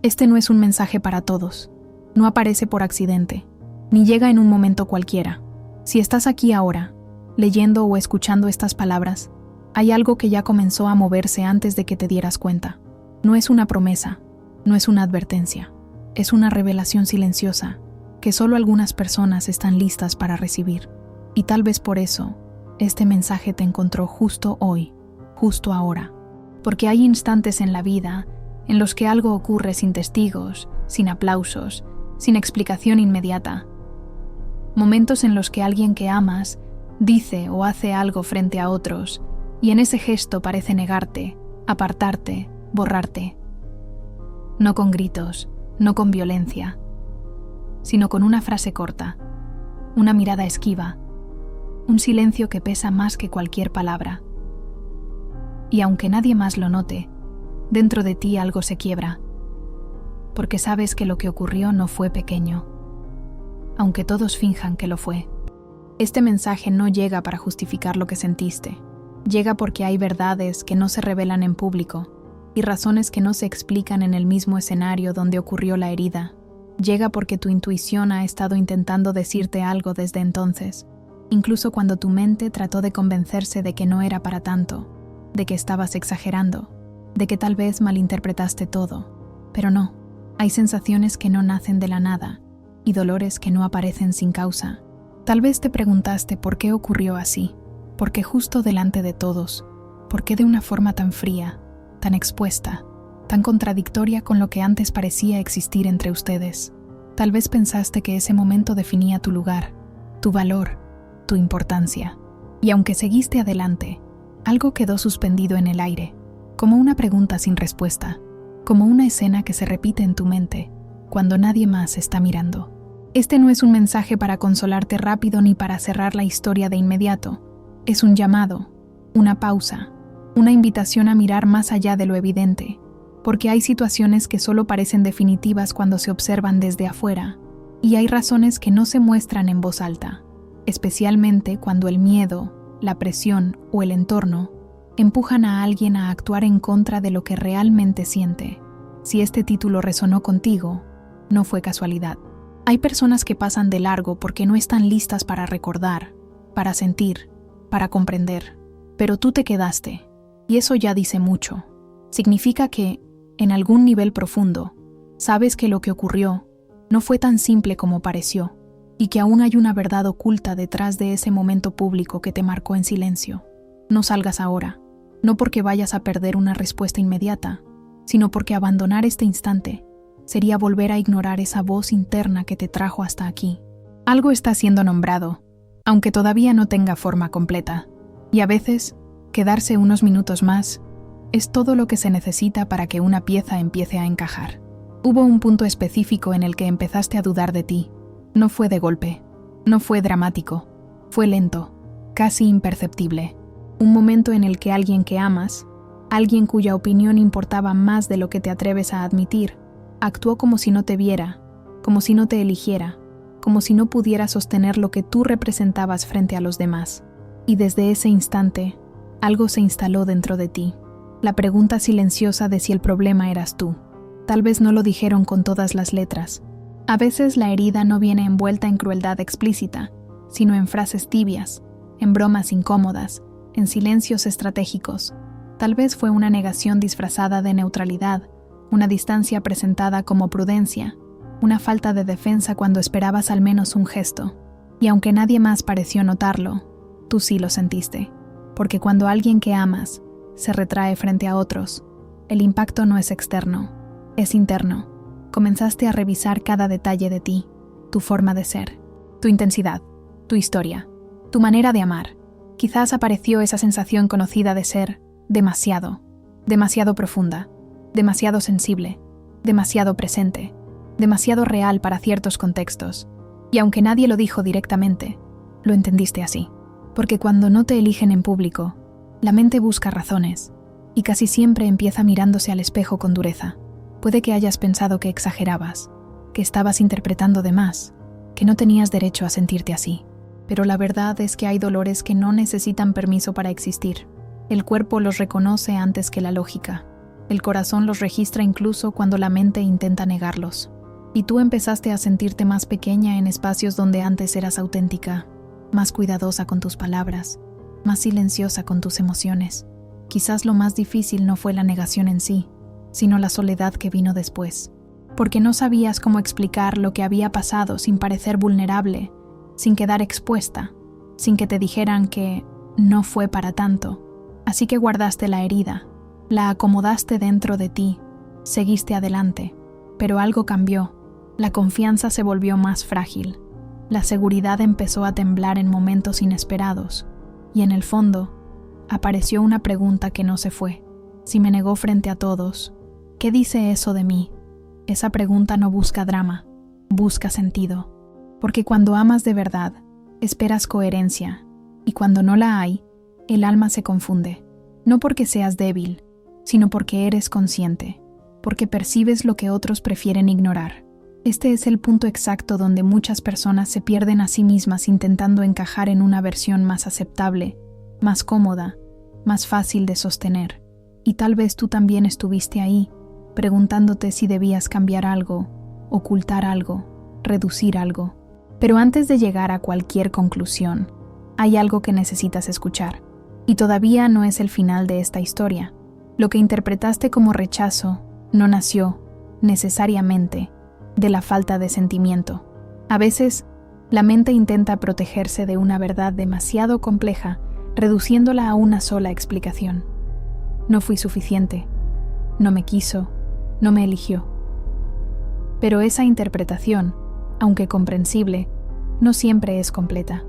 Este no es un mensaje para todos. No aparece por accidente, ni llega en un momento cualquiera. Si estás aquí ahora, leyendo o escuchando estas palabras, hay algo que ya comenzó a moverse antes de que te dieras cuenta. No es una promesa, no es una advertencia, es una revelación silenciosa que solo algunas personas están listas para recibir. Y tal vez por eso, este mensaje te encontró justo hoy, justo ahora. Porque hay instantes en la vida en los que algo ocurre sin testigos, sin aplausos, sin explicación inmediata. Momentos en los que alguien que amas dice o hace algo frente a otros y en ese gesto parece negarte, apartarte, borrarte. No con gritos, no con violencia, sino con una frase corta, una mirada esquiva, un silencio que pesa más que cualquier palabra. Y aunque nadie más lo note, dentro de ti algo se quiebra, porque sabes que lo que ocurrió no fue pequeño, aunque todos finjan que lo fue. Este mensaje no llega para justificar lo que sentiste, llega porque hay verdades que no se revelan en público y razones que no se explican en el mismo escenario donde ocurrió la herida. Llega porque tu intuición ha estado intentando decirte algo desde entonces, incluso cuando tu mente trató de convencerse de que no era para tanto, de que estabas exagerando, de que tal vez malinterpretaste todo. Pero no, hay sensaciones que no nacen de la nada y dolores que no aparecen sin causa. Tal vez te preguntaste por qué ocurrió así, por qué justo delante de todos, por qué de una forma tan fría, tan expuesta, tan contradictoria con lo que antes parecía existir entre ustedes. Tal vez pensaste que ese momento definía tu lugar, tu valor, tu importancia. Y aunque seguiste adelante, algo quedó suspendido en el aire, como una pregunta sin respuesta, como una escena que se repite en tu mente cuando nadie más está mirando. Este no es un mensaje para consolarte rápido ni para cerrar la historia de inmediato. Es un llamado, una pausa, una invitación a mirar más allá de lo evidente, porque hay situaciones que solo parecen definitivas cuando se observan desde afuera, y hay razones que no se muestran en voz alta, especialmente cuando el miedo, la presión o el entorno empujan a alguien a actuar en contra de lo que realmente siente. Si este título resonó contigo, no fue casualidad. Hay personas que pasan de largo porque no están listas para recordar, para sentir, para comprender. Pero tú te quedaste, y eso ya dice mucho. Significa que, en algún nivel profundo, sabes que lo que ocurrió no fue tan simple como pareció, y que aún hay una verdad oculta detrás de ese momento público que te marcó en silencio. No salgas ahora, no porque vayas a perder una respuesta inmediata, sino porque abandonar este instante sería volver a ignorar esa voz interna que te trajo hasta aquí. Algo está siendo nombrado, aunque todavía no tenga forma completa, y a veces, quedarse unos minutos más es todo lo que se necesita para que una pieza empiece a encajar. Hubo un punto específico en el que empezaste a dudar de ti. No fue de golpe, no fue dramático, fue lento, casi imperceptible. Un momento en el que alguien que amas, alguien cuya opinión importaba más de lo que te atreves a admitir, actuó como si no te viera, como si no te eligiera, como si no pudiera sostener lo que tú representabas frente a los demás. Y desde ese instante, algo se instaló dentro de ti. La pregunta silenciosa de si el problema eras tú. Tal vez no lo dijeron con todas las letras. A veces la herida no viene envuelta en crueldad explícita, sino en frases tibias, en bromas incómodas, en silencios estratégicos. Tal vez fue una negación disfrazada de neutralidad, una distancia presentada como prudencia, una falta de defensa cuando esperabas al menos un gesto. Y aunque nadie más pareció notarlo, tú sí lo sentiste. Porque cuando alguien que amas se retrae frente a otros, el impacto no es externo, es interno. Comenzaste a revisar cada detalle de ti, tu forma de ser, tu intensidad, tu historia, tu manera de amar. Quizás apareció esa sensación conocida de ser demasiado, demasiado profunda, demasiado sensible, demasiado presente, demasiado real para ciertos contextos. Y aunque nadie lo dijo directamente, lo entendiste así. Porque cuando no te eligen en público, la mente busca razones, y casi siempre empieza mirándose al espejo con dureza. Puede que hayas pensado que exagerabas, que estabas interpretando de más, que no tenías derecho a sentirte así. Pero la verdad es que hay dolores que no necesitan permiso para existir. El cuerpo los reconoce antes que la lógica. El corazón los registra incluso cuando la mente intenta negarlos. Y tú empezaste a sentirte más pequeña en espacios donde antes eras auténtica, más cuidadosa con tus palabras, más silenciosa con tus emociones. Quizás lo más difícil no fue la negación en sí, sino la soledad que vino después. Porque no sabías cómo explicar lo que había pasado sin parecer vulnerable, sin quedar expuesta, sin que te dijeran que no fue para tanto. Así que guardaste la herida, la acomodaste dentro de ti, seguiste adelante. Pero algo cambió. La confianza se volvió más frágil. La seguridad empezó a temblar en momentos inesperados. Y en el fondo, apareció una pregunta que no se fue. Si me negó frente a todos, ¿qué dice eso de mí? Esa pregunta no busca drama, busca sentido. Porque cuando amas de verdad, esperas coherencia. Y cuando no la hay, el alma se confunde. No porque seas débil, sino porque eres consciente. Porque percibes lo que otros prefieren ignorar. Este es el punto exacto donde muchas personas se pierden a sí mismas intentando encajar en una versión más aceptable, más cómoda, más fácil de sostener. Y tal vez tú también estuviste ahí, preguntándote si debías cambiar algo, ocultar algo, reducir algo. Pero antes de llegar a cualquier conclusión, hay algo que necesitas escuchar. Y todavía no es el final de esta historia. Lo que interpretaste como rechazo no nació, necesariamente, de la falta de sentimiento. A veces, la mente intenta protegerse de una verdad demasiado compleja, reduciéndola a una sola explicación. No fui suficiente, no me quiso, no me eligió. Pero esa interpretación, aunque comprensible, no siempre es completa.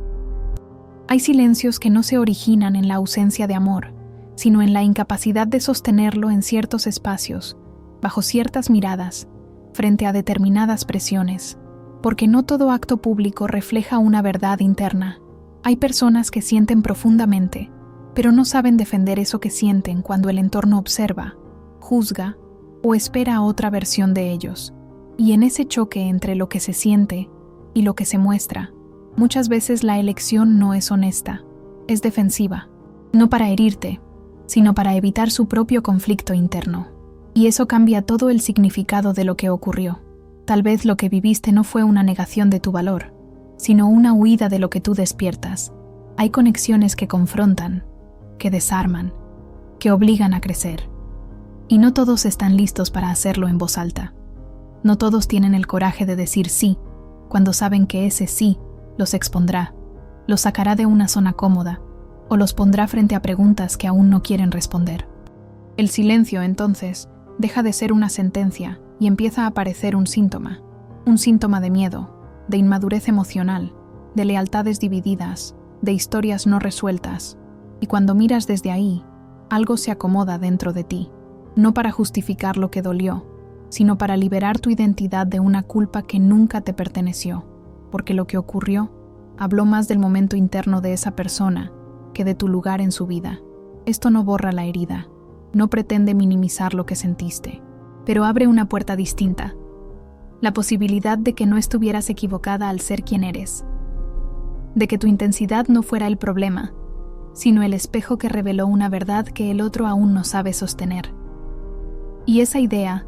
Hay silencios que no se originan en la ausencia de amor, sino en la incapacidad de sostenerlo en ciertos espacios, bajo ciertas miradas, frente a determinadas presiones, porque no todo acto público refleja una verdad interna. Hay personas que sienten profundamente, pero no saben defender eso que sienten cuando el entorno observa, juzga o espera otra versión de ellos. Y en ese choque entre lo que se siente y lo que se muestra, muchas veces la elección no es honesta, es defensiva, no para herirte, sino para evitar su propio conflicto interno. Y eso cambia todo el significado de lo que ocurrió. Tal vez lo que viviste no fue una negación de tu valor, sino una huida de lo que tú despiertas. Hay conexiones que confrontan, que desarman, que obligan a crecer. Y no todos están listos para hacerlo en voz alta. No todos tienen el coraje de decir sí, cuando saben que ese sí los expondrá, los sacará de una zona cómoda, o los pondrá frente a preguntas que aún no quieren responder. El silencio, entonces, deja de ser una sentencia y empieza a parecer un síntoma de miedo, de inmadurez emocional, de lealtades divididas, de historias no resueltas. Y cuando miras desde ahí, algo se acomoda dentro de ti, no para justificar lo que dolió, sino para liberar tu identidad de una culpa que nunca te perteneció, porque lo que ocurrió habló más del momento interno de esa persona que de tu lugar en su vida. Esto no borra la herida, no pretende minimizar lo que sentiste, pero abre una puerta distinta, la posibilidad de que no estuvieras equivocada al ser quien eres, de que tu intensidad no fuera el problema, sino el espejo que reveló una verdad que el otro aún no sabe sostener. Y esa idea,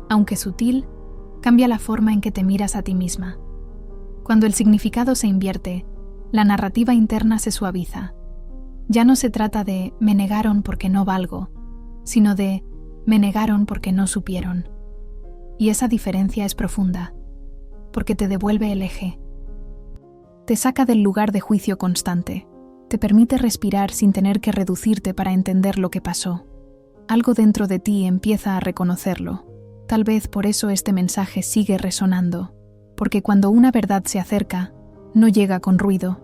aunque sutil, cambia la forma en que te miras a ti misma. Cuando el significado se invierte, la narrativa interna se suaviza. Ya no se trata de «me negaron porque no valgo», sino de «me negaron porque no supieron». Y esa diferencia es profunda, porque te devuelve el eje. Te saca del lugar de juicio constante, te permite respirar sin tener que reducirte para entender lo que pasó. Algo dentro de ti empieza a reconocerlo. Tal vez por eso este mensaje sigue resonando, porque cuando una verdad se acerca, no llega con ruido,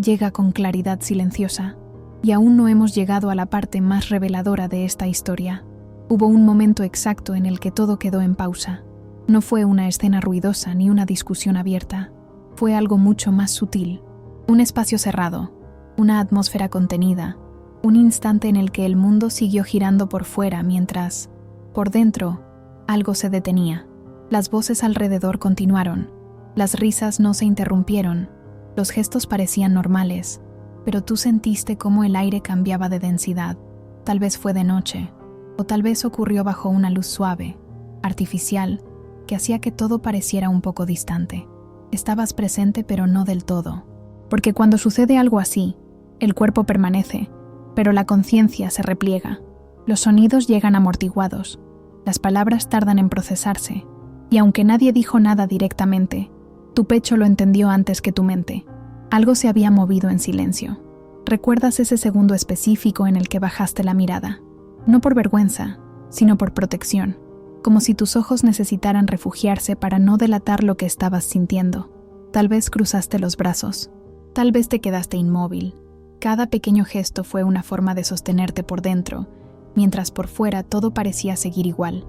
llega con claridad silenciosa. Y aún no hemos llegado a la parte más reveladora de esta historia. Hubo un momento exacto en el que todo quedó en pausa. No fue una escena ruidosa ni una discusión abierta. Fue algo mucho más sutil. Un espacio cerrado, una atmósfera contenida, un instante en el que el mundo siguió girando por fuera mientras, por dentro, algo se detenía. Las voces alrededor continuaron. Las risas no se interrumpieron. Los gestos parecían normales. Pero tú sentiste cómo el aire cambiaba de densidad. Tal vez fue de noche, O tal vez ocurrió bajo una luz suave, artificial, que hacía que todo pareciera un poco distante. Estabas presente, pero no del todo. Porque cuando sucede algo así, el cuerpo permanece, pero la conciencia se repliega. Los sonidos llegan amortiguados, las palabras tardan en procesarse, y aunque nadie dijo nada directamente, tu pecho lo entendió antes que tu mente. Algo se había movido en silencio. ¿Recuerdas ese segundo específico en el que bajaste la mirada? No por vergüenza, sino por protección, como si tus ojos necesitaran refugiarse para no delatar lo que estabas sintiendo. Tal vez cruzaste los brazos, tal vez te quedaste inmóvil. Cada pequeño gesto fue una forma de sostenerte por dentro, mientras por fuera todo parecía seguir igual.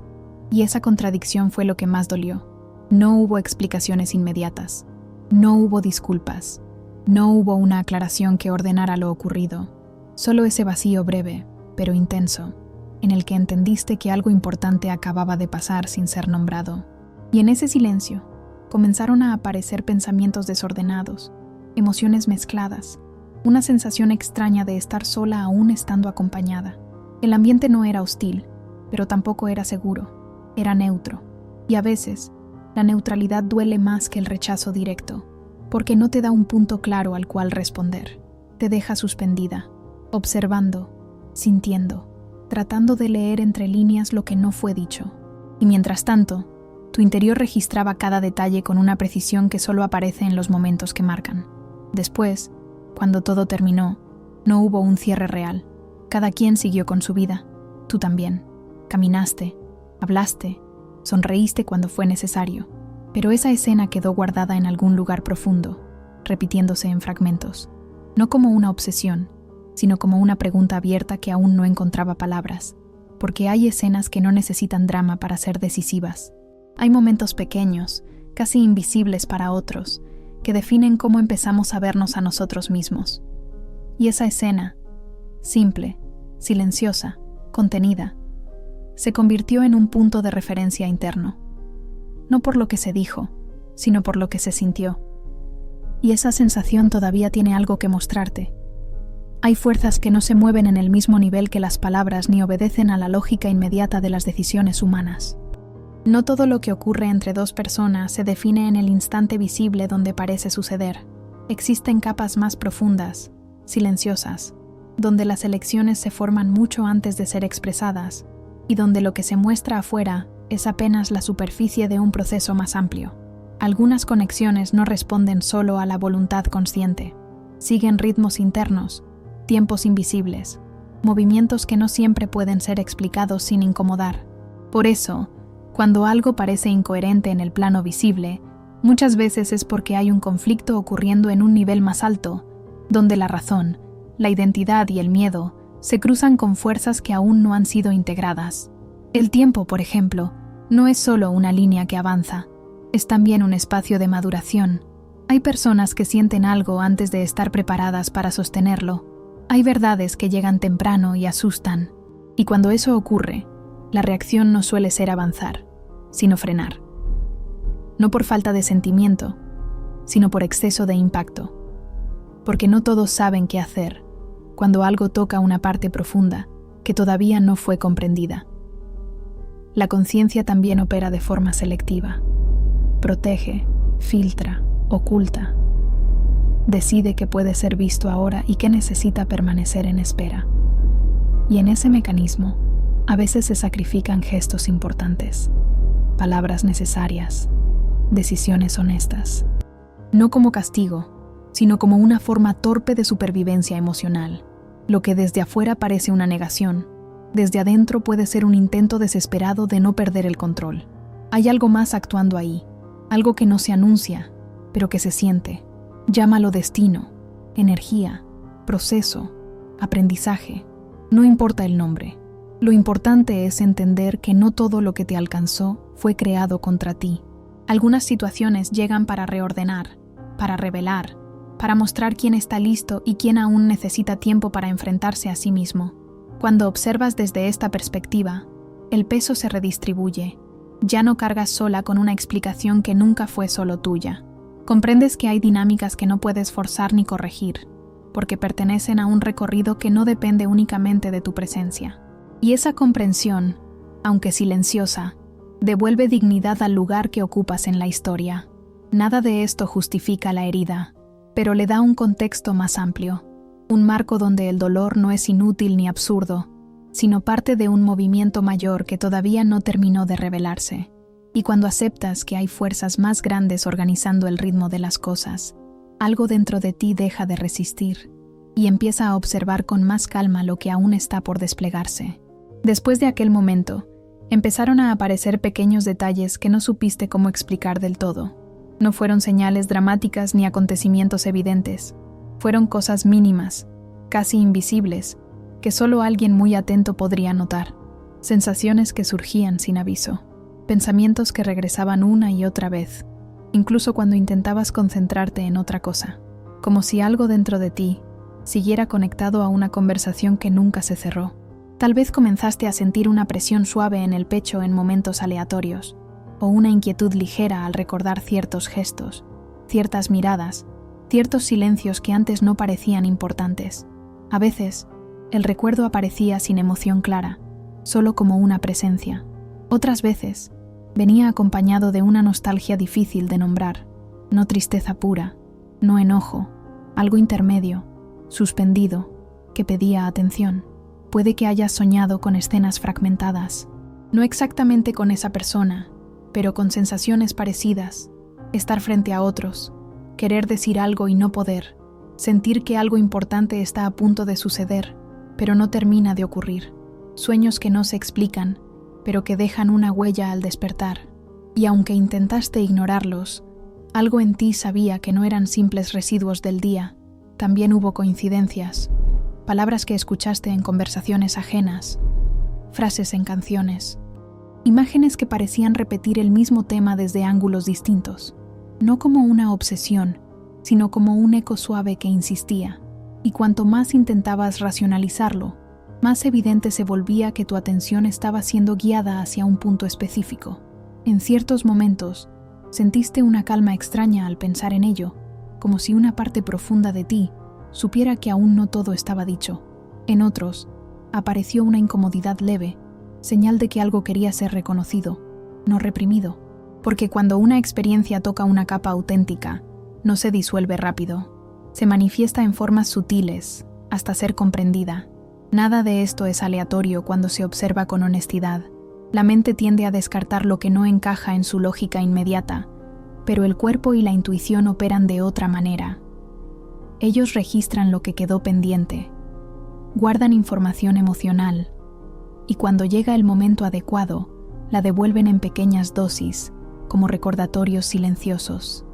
Y esa contradicción fue lo que más dolió. No hubo explicaciones inmediatas, no hubo disculpas, no hubo una aclaración que ordenara lo ocurrido, solo ese vacío breve, pero intenso, en el que entendiste que algo importante acababa de pasar sin ser nombrado. Y en ese silencio, comenzaron a aparecer pensamientos desordenados, emociones mezcladas, una sensación extraña de estar sola aún estando acompañada. El ambiente no era hostil, pero tampoco era seguro, era neutro. Y a veces, la neutralidad duele más que el rechazo directo, porque no te da un punto claro al cual responder. Te deja suspendida, observando, sintiendo, tratando de leer entre líneas lo que no fue dicho. Y mientras tanto, tu interior registraba cada detalle con una precisión que solo aparece en los momentos que marcan. Después, cuando todo terminó, no hubo un cierre real. Cada quien siguió con su vida. Tú también. Caminaste, hablaste, sonreíste cuando fue necesario. Pero esa escena quedó guardada en algún lugar profundo, repitiéndose en fragmentos. No como una obsesión, sino como una pregunta abierta que aún no encontraba palabras. Porque hay escenas que no necesitan drama para ser decisivas. Hay momentos pequeños, casi invisibles para otros, que definen cómo empezamos a vernos a nosotros mismos. Y esa escena, simple, silenciosa, contenida, se convirtió en un punto de referencia interno. No por lo que se dijo, sino por lo que se sintió. Y esa sensación todavía tiene algo que mostrarte. Hay fuerzas que no se mueven en el mismo nivel que las palabras ni obedecen a la lógica inmediata de las decisiones humanas. No todo lo que ocurre entre dos personas se define en el instante visible donde parece suceder. Existen capas más profundas, silenciosas, donde las elecciones se forman mucho antes de ser expresadas, y donde lo que se muestra afuera es apenas la superficie de un proceso más amplio. Algunas conexiones no responden solo a la voluntad consciente. Siguen ritmos internos, tiempos invisibles, movimientos que no siempre pueden ser explicados sin incomodar. Por eso, cuando algo parece incoherente en el plano visible, muchas veces es porque hay un conflicto ocurriendo en un nivel más alto, donde la razón, la identidad y el miedo se cruzan con fuerzas que aún no han sido integradas. El tiempo, por ejemplo, no es solo una línea que avanza, es también un espacio de maduración. Hay personas que sienten algo antes de estar preparadas para sostenerlo. Hay verdades que llegan temprano y asustan, y cuando eso ocurre, la reacción no suele ser avanzar, sino frenar. No por falta de sentimiento, sino por exceso de impacto. Porque no todos saben qué hacer cuando algo toca una parte profunda que todavía no fue comprendida. La conciencia también opera de forma selectiva. Protege, filtra, oculta. Decide qué puede ser visto ahora y qué necesita permanecer en espera. Y en ese mecanismo, a veces se sacrifican gestos importantes, palabras necesarias, decisiones honestas. No como castigo, sino como una forma torpe de supervivencia emocional. Lo que desde afuera parece una negación, desde adentro puede ser un intento desesperado de no perder el control. Hay algo más actuando ahí, algo que no se anuncia, pero que se siente. Llámalo destino, energía, proceso, aprendizaje. No importa el nombre. Lo importante es entender que no todo lo que te alcanzó fue creado contra ti. Algunas situaciones llegan para reordenar, para revelar, para mostrar quién está listo y quién aún necesita tiempo para enfrentarse a sí mismo. Cuando observas desde esta perspectiva, el peso se redistribuye. Ya no cargas sola con una explicación que nunca fue solo tuya. Comprendes que hay dinámicas que no puedes forzar ni corregir, porque pertenecen a un recorrido que no depende únicamente de tu presencia. Y esa comprensión, aunque silenciosa, devuelve dignidad al lugar que ocupas en la historia. Nada de esto justifica la herida, pero le da un contexto más amplio, un marco donde el dolor no es inútil ni absurdo, sino parte de un movimiento mayor que todavía no terminó de revelarse. Y cuando aceptas que hay fuerzas más grandes organizando el ritmo de las cosas, algo dentro de ti deja de resistir y empieza a observar con más calma lo que aún está por desplegarse. Después de aquel momento, empezaron a aparecer pequeños detalles que no supiste cómo explicar del todo. No fueron señales dramáticas ni acontecimientos evidentes. Fueron cosas mínimas, casi invisibles, que solo alguien muy atento podría notar. Sensaciones que surgían sin aviso. Pensamientos que regresaban una y otra vez, incluso cuando intentabas concentrarte en otra cosa. Como si algo dentro de ti siguiera conectado a una conversación que nunca se cerró. Tal vez comenzaste a sentir una presión suave en el pecho en momentos aleatorios, o una inquietud ligera al recordar ciertos gestos, ciertas miradas, ciertos silencios que antes no parecían importantes. A veces, el recuerdo aparecía sin emoción clara, solo como una presencia. Otras veces, venía acompañado de una nostalgia difícil de nombrar, no tristeza pura, no enojo, algo intermedio, suspendido, que pedía atención. Puede que hayas soñado con escenas fragmentadas, no exactamente con esa persona, pero con sensaciones parecidas, estar frente a otros, querer decir algo y no poder, sentir que algo importante está a punto de suceder, pero no termina de ocurrir, sueños que no se explican, pero que dejan una huella al despertar, y aunque intentaste ignorarlos, algo en ti sabía que no eran simples residuos del día. También hubo coincidencias, palabras que escuchaste en conversaciones ajenas, frases en canciones, imágenes que parecían repetir el mismo tema desde ángulos distintos, no como una obsesión, sino como un eco suave que insistía, y cuanto más intentabas racionalizarlo, más evidente se volvía que tu atención estaba siendo guiada hacia un punto específico. En ciertos momentos, sentiste una calma extraña al pensar en ello, como si una parte profunda de ti supiera que aún no todo estaba dicho. En otros, apareció una incomodidad leve, señal de que algo quería ser reconocido, no reprimido, porque cuando una experiencia toca una capa auténtica, no se disuelve rápido, se manifiesta en formas sutiles, hasta ser comprendida. Nada de esto es aleatorio cuando se observa con honestidad. La mente tiende a descartar lo que no encaja en su lógica inmediata, pero el cuerpo y la intuición operan de otra manera. Ellos registran lo que quedó pendiente, guardan información emocional, y cuando llega el momento adecuado, la devuelven en pequeñas dosis, como recordatorios silenciosos.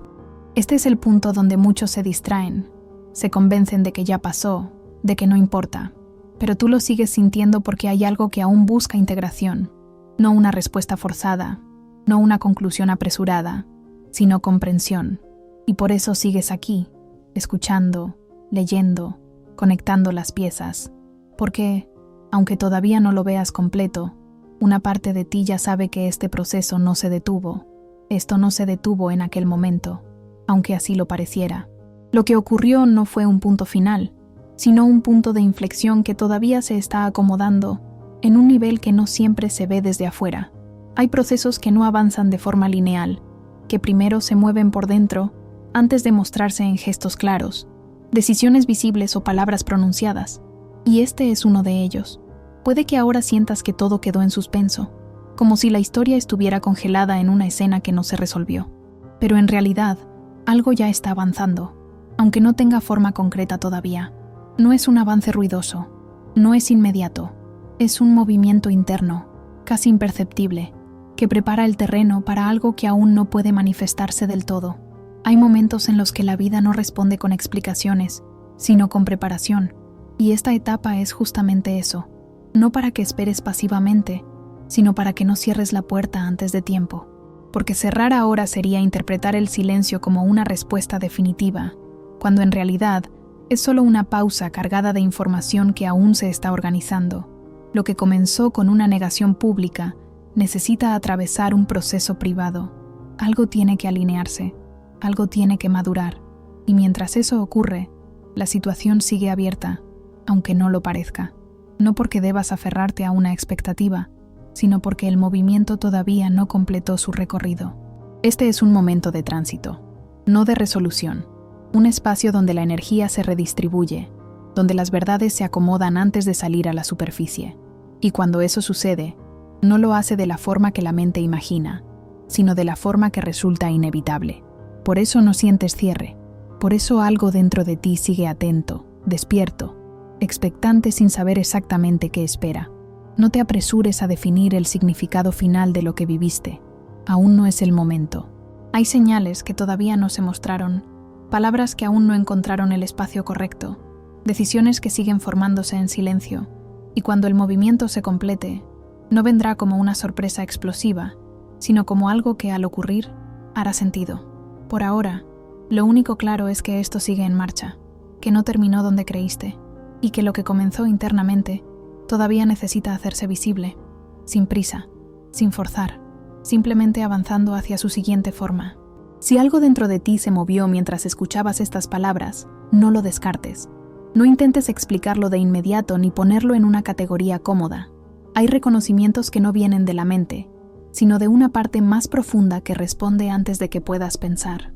Este es el punto donde muchos se distraen, se convencen de que ya pasó, de que no importa, pero tú lo sigues sintiendo porque hay algo que aún busca integración, no una respuesta forzada, no una conclusión apresurada, sino comprensión. Y por eso sigues aquí, escuchando, leyendo, conectando las piezas, porque, aunque todavía no lo veas completo, una parte de ti ya sabe que este proceso no se detuvo. Esto no se detuvo en aquel momento, aunque así lo pareciera. Lo que ocurrió no fue un punto final, sino un punto de inflexión que todavía se está acomodando en un nivel que no siempre se ve desde afuera. Hay procesos que no avanzan de forma lineal, que primero se mueven por dentro antes de mostrarse en gestos claros, decisiones visibles o palabras pronunciadas, y este es uno de ellos. Puede que ahora sientas que todo quedó en suspenso, como si la historia estuviera congelada en una escena que no se resolvió. Pero en realidad, algo ya está avanzando, aunque no tenga forma concreta todavía. No es un avance ruidoso, no es inmediato, es un movimiento interno, casi imperceptible, que prepara el terreno para algo que aún no puede manifestarse del todo. Hay momentos en los que la vida no responde con explicaciones, sino con preparación, y esta etapa es justamente eso, no para que esperes pasivamente, sino para que no cierres la puerta antes de tiempo, porque cerrar ahora sería interpretar el silencio como una respuesta definitiva, cuando en realidad es solo una pausa cargada de información que aún se está organizando. Lo que comenzó con una negación pública necesita atravesar un proceso privado. Algo tiene que alinearse, algo tiene que madurar, y mientras eso ocurre, la situación sigue abierta, aunque no lo parezca. no porque debas aferrarte a una expectativa, sino porque el movimiento todavía no completó su recorrido. Este es un momento de tránsito, no de resolución, un espacio donde la energía se redistribuye, donde las verdades se acomodan antes de salir a la superficie. Y cuando eso sucede, no lo hace de la forma que la mente imagina, sino de la forma que resulta inevitable. Por eso no sientes cierre, por eso algo dentro de ti sigue atento, despierto, expectante sin saber exactamente qué espera. No te apresures a definir el significado final de lo que viviste, aún no es el momento. Hay señales que todavía no se mostraron, palabras que aún no encontraron el espacio correcto, decisiones que siguen formándose en silencio, y cuando el movimiento se complete, no vendrá como una sorpresa explosiva, sino como algo que al ocurrir hará sentido. Por ahora, lo único claro es que esto sigue en marcha, que no terminó donde creíste, y que lo que comenzó internamente todavía necesita hacerse visible, sin prisa, sin forzar, simplemente avanzando hacia su siguiente forma. Si algo dentro de ti se movió mientras escuchabas estas palabras, no lo descartes. No intentes explicarlo de inmediato ni ponerlo en una categoría cómoda. Hay reconocimientos que no vienen de la mente, sino de una parte más profunda que responde antes de que puedas pensar.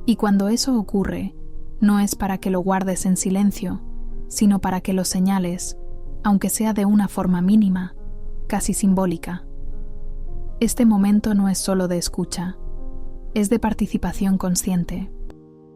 Y cuando eso ocurre, no es para que lo guardes en silencio, sino para que lo señales, aunque sea de una forma mínima, casi simbólica. Este momento no es solo de escucha, es de participación consciente.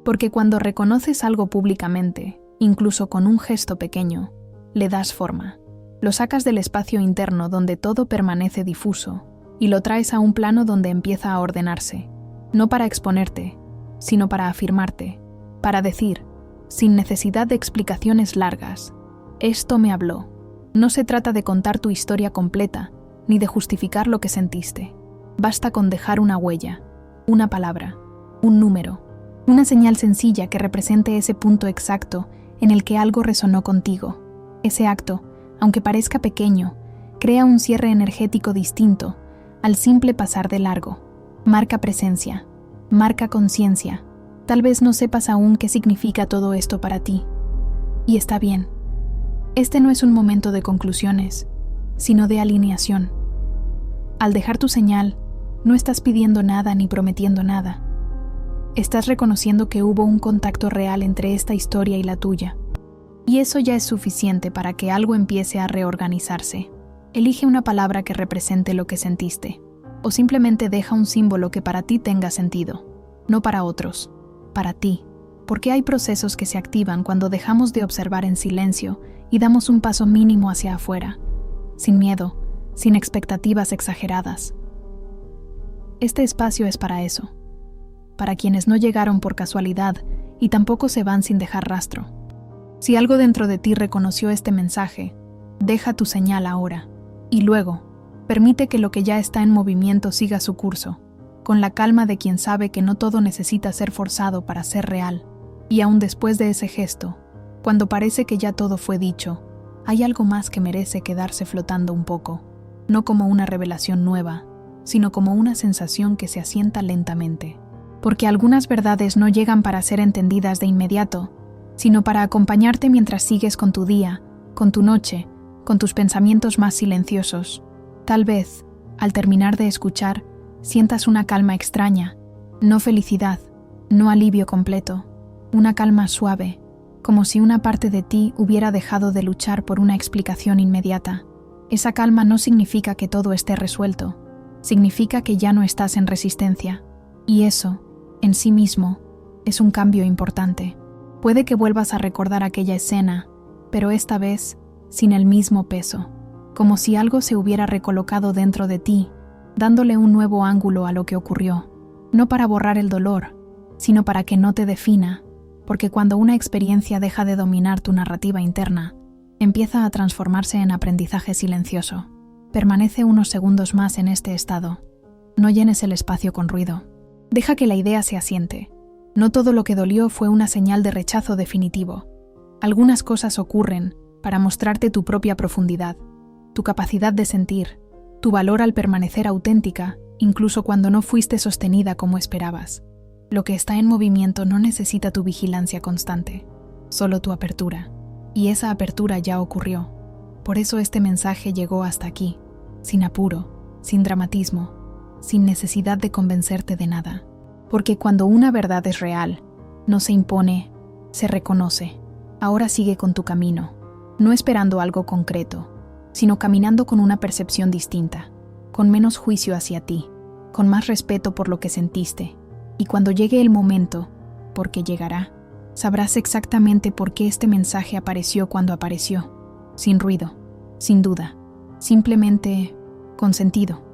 Porque cuando reconoces algo públicamente, incluso con un gesto pequeño, le das forma. Lo sacas del espacio interno donde todo permanece difuso y lo traes a un plano donde empieza a ordenarse, no para exponerte, sino para afirmarte, para decir, sin necesidad de explicaciones largas, esto me habló. No se trata de contar tu historia completa, ni de justificar lo que sentiste. Basta con dejar una huella, una palabra, un número, una señal sencilla que represente ese punto exacto en el que algo resonó contigo. Ese acto, aunque parezca pequeño, crea un cierre energético distinto al simple pasar de largo. Marca presencia, marca conciencia. Tal vez no sepas aún qué significa todo esto para ti. Y está bien. Este no es un momento de conclusiones, sino de alineación. Al dejar tu señal, no estás pidiendo nada ni prometiendo nada. Estás reconociendo que hubo un contacto real entre esta historia y la tuya. Y eso ya es suficiente para que algo empiece a reorganizarse. Elige una palabra que represente lo que sentiste, o simplemente deja un símbolo que para ti tenga sentido, no para otros, para ti. Porque hay procesos que se activan cuando dejamos de observar en silencio y damos un paso mínimo hacia afuera, sin miedo, sin expectativas exageradas. Este espacio es para eso, para quienes no llegaron por casualidad y tampoco se van sin dejar rastro. Si algo dentro de ti reconoció este mensaje, deja tu señal ahora, y luego, permite que lo que ya está en movimiento siga su curso, con la calma de quien sabe que no todo necesita ser forzado para ser real. Y aún después de ese gesto, cuando parece que ya todo fue dicho, hay algo más que merece quedarse flotando un poco, no como una revelación nueva, sino como una sensación que se asienta lentamente. Porque algunas verdades no llegan para ser entendidas de inmediato, sino para acompañarte mientras sigues con tu día, con tu noche, con tus pensamientos más silenciosos. Tal vez, al terminar de escuchar, sientas una calma extraña, no felicidad, no alivio completo, una calma suave, como si una parte de ti hubiera dejado de luchar por una explicación inmediata. Esa calma no significa que todo esté resuelto, significa que ya no estás en resistencia, y eso, en sí mismo, es un cambio importante. Puede que vuelvas a recordar aquella escena, pero esta vez sin el mismo peso, como si algo se hubiera recolocado dentro de ti, dándole un nuevo ángulo a lo que ocurrió, no para borrar el dolor, sino para que no te defina, porque cuando una experiencia deja de dominar tu narrativa interna, empieza a transformarse en aprendizaje silencioso. Permanece unos segundos más en este estado. No llenes el espacio con ruido. Deja que la idea se asiente. No todo lo que dolió fue una señal de rechazo definitivo. Algunas cosas ocurren para mostrarte tu propia profundidad, tu capacidad de sentir, tu valor al permanecer auténtica, incluso cuando no fuiste sostenida como esperabas. Lo que está en movimiento no necesita tu vigilancia constante, solo tu apertura. Y esa apertura ya ocurrió. Por eso este mensaje llegó hasta aquí, sin apuro, sin dramatismo, sin necesidad de convencerte de nada. Porque cuando una verdad es real, no se impone, se reconoce. Ahora sigue con tu camino, no esperando algo concreto, sino caminando con una percepción distinta, con menos juicio hacia ti, con más respeto por lo que sentiste. Y cuando llegue el momento, porque llegará, sabrás exactamente por qué este mensaje apareció cuando apareció, sin ruido, sin duda, simplemente con sentido.